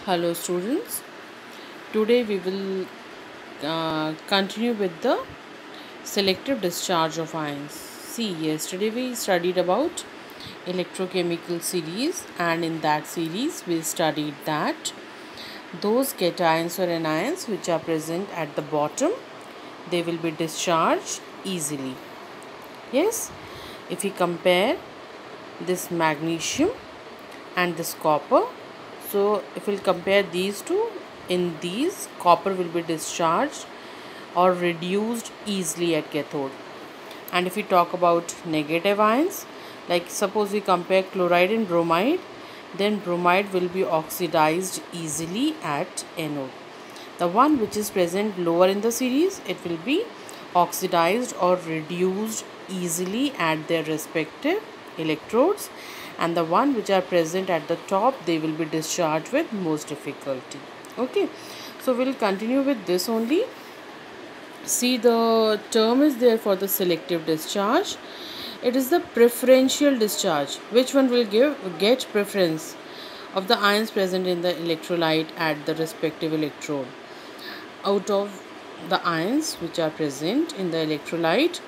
Hello students, today we will continue with the selective discharge of ions. See, yesterday we studied about electrochemical series, and in that series we studied that those cations or anions which are present at the bottom, they will be discharged easily. Yes, if we compare this magnesium and this copper, so if we'll compare these two, in these copper will be discharged or reduced easily at cathode. And if we talk about negative ions, like suppose we compare chloride and bromide, then bromide will be oxidized easily at anode. The one which is present lower in the series, it will be oxidized or reduced easily at their respective electrodes, and the one which are present at the top, they will be discharged with most difficulty. Okay, so we'll continue with this only. See, the term is there for the selective discharge. It is the preferential discharge. Which one will get preference of the ions present in the electrolyte at the respective electrode? Out of the ions which are present in the electrolyte,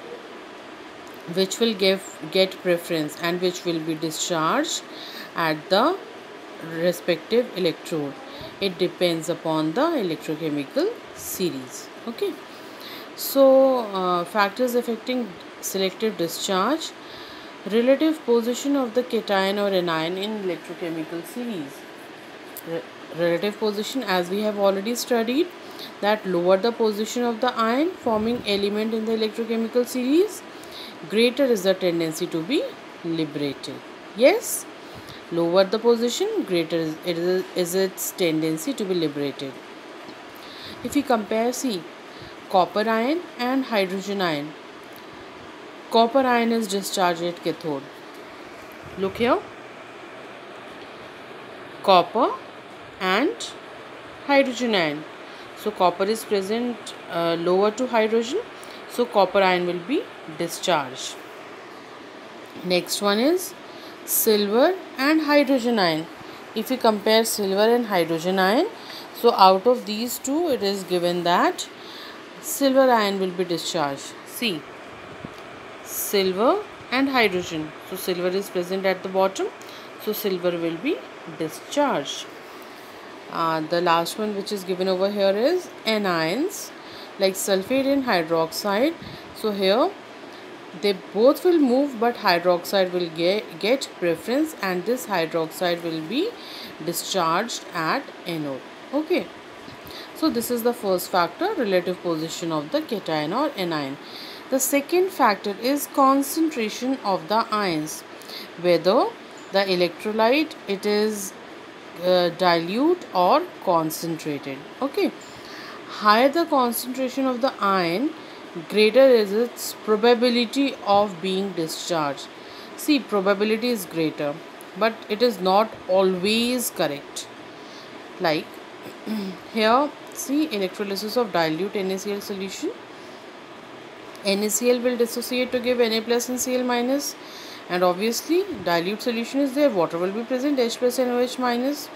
which will get preference and which will be discharged at the respective electrode, it depends upon the electrochemical series. Okay, so factors affecting selective discharge: relative position of the cation or anion in electrochemical series. Relative position, as we have already studied, that lower the position of the ion forming element in the electrochemical series, greater is the tendency to be liberated. Yes, lower the position, greater is its tendency to be liberated. If we compare, see, copper ion and hydrogen ion, copper ion is discharged at cathode. Look here, copper and hydrogen ion. So copper is present lower to hydrogen, so copper ion will be discharged. Next one is silver and hydrogen ion. If we compare silver and hydrogen ion, so out of these two, it is given that silver ion will be discharged. See, silver and hydrogen. So silver is present at the bottom, so silver will be discharged. The last one which is given over here is anions, like sulfate and hydroxide. So here they both will move, but hydroxide will get preference, and this hydroxide will be discharged at anode. Okay, so this is the first factor, relative position of the cation or anion. The second factor is concentration of the ions, whether the electrolyte it is dilute or concentrated. Okay, higher the concentration of the ion, greater is its probability of being discharged. See, probability is greater, but it is not always correct. Like here, see, electrolysis of dilute NaCl solution, NaCl will dissociate to give Na plus and Cl minus, and obviously dilute solution is there, water will be present, H plus and OH minus.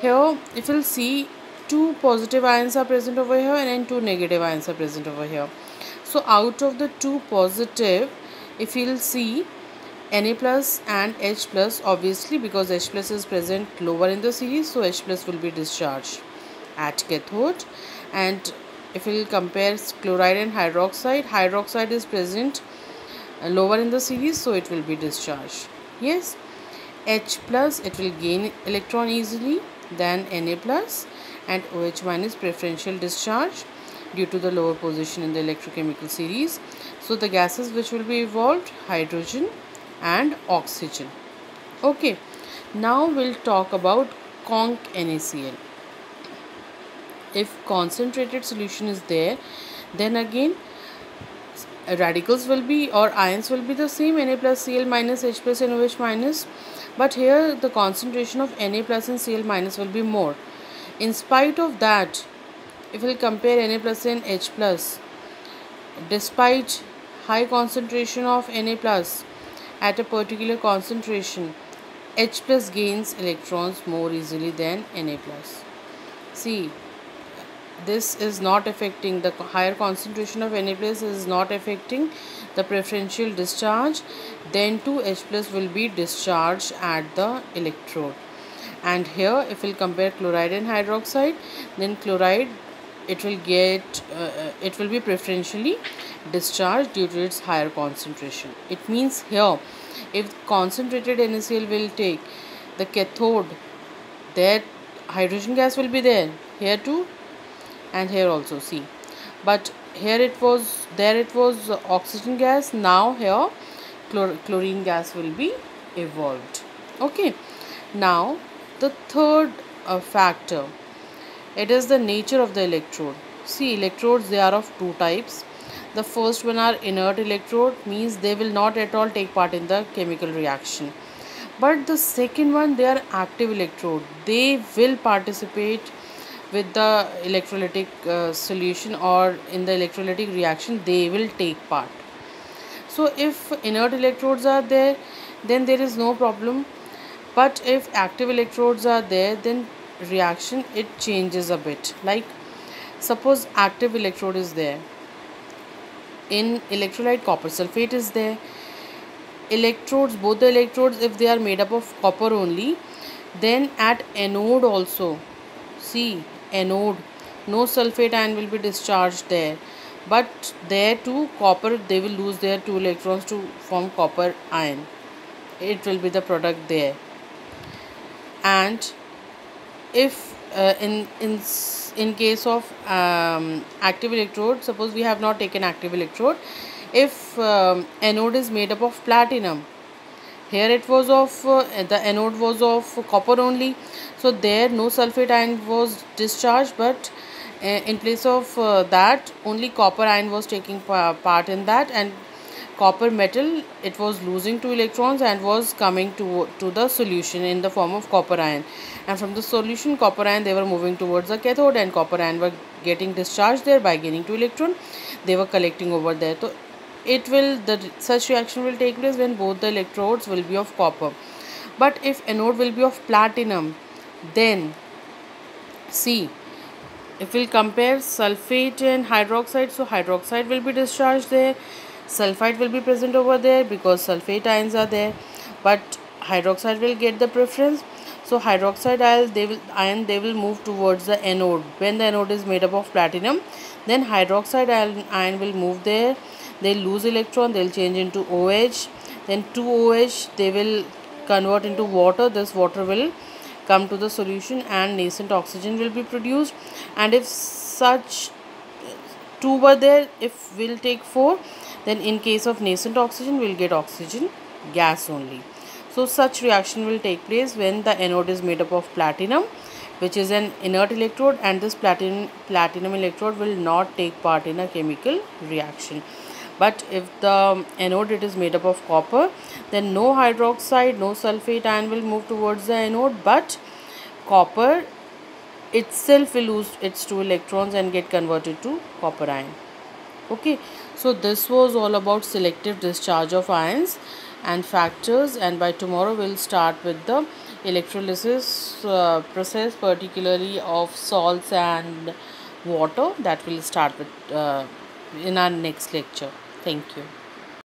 Here if you'll see, two positive ions are present over here and two negative ions are present over here. So out of the two positive, if you'll see, Na plus and H plus, obviously because H plus is present lower in the series, so H plus will be discharged at cathode. And if we'll compare chloride and hydroxide, hydroxide is present lower in the series, so it will be discharged. Yes, H plus, it will gain electron easily than Na plus, and OH minus preferential discharge due to the lower position in the electrochemical series. So the gases which will be evolved, hydrogen and oxygen. Okay, now we'll talk about conc NaCl. If concentrated solution is there, then again radicals will be, or ions will be the same, Na plus, Cl minus, H plus and OH minus, but here the concentration of Na plus and Cl minus will be more. In spite of that, if we compare Na plus and H plus, despite high concentration of Na plus at a particular concentration, H plus gains electrons more easily than Na plus. See, this is not affecting the higher concentration of Na plus is not affecting the preferential discharge. Then 2H plus will be discharged at the electrode. And here if we'll compare chloride and hydroxide, then chloride it will be preferentially discharged due to its higher concentration. It means here if concentrated NaCl will take the cathode, there hydrogen gas will be there, here too and here also, see, but here it was oxygen gas, now here chlorine gas will be evolved. Okay, now the third factor, it is the nature of the electrode. See, electrodes, they are of two types. The first one are inert electrode, means they will not at all take part in the chemical reaction. But the second one, they are active electrode. They will participate with the electrolytic solution, or in the electrolytic reaction they will take part. So if inert electrodes are there, then there is no problem. But if active electrodes are there, then reaction it changes a bit. Like suppose active electrode is there, in electrolyte copper sulfate is there. Electrodes, both the electrodes, if they are made up of copper only, then at anode also, see, anode, no sulfate ion will be discharged there, but there too copper, they will lose their 2 electrons to form copper ion, it will be the product there. And if in case of active electrode, suppose we have not taken active electrode, if anode is made up of platinum, here it was of the anode was of copper only, so there no sulfate ion was discharged, but in place of that only copper ion was taking part in that, and copper metal, it was losing 2 electrons and was coming to the solution in the form of copper ion, and from the solution copper ion they were moving towards the cathode, and copper ion were getting discharged there by gaining 2 electron, they were collecting over there. So such reaction will take place when both the electrodes will be of copper. But if anode will be of platinum, then see, if we'll compare sulfate and hydroxide, so hydroxide will be discharged there, sulfide will be present over there because sulfate ions are there, but hydroxide will get the preference. So hydroxide they will move towards the anode. When the anode is made up of platinum, then hydroxide ion will move there, they'll lose electron, they'll change into OH, then 2OH they will convert into water, this water will come to the solution and nascent oxygen will be produced. And if such 2 were there, if we'll take 4, then in case of nascent oxygen we'll get oxygen gas only. So such reaction will take place when the anode is made up of platinum, which is an inert electrode, and this platinum electrode will not take part in a chemical reaction. But if the anode it is made up of copper, then no hydroxide, no sulfate ion will move towards the anode, but copper itself will lose its 2 electrons and get converted to copper ion. Okay, so this was all about selective discharge of ions and factors, and by tomorrow we'll start with the electrolysis process, particularly of salts and water, that will start with in our next lecture. Thank you.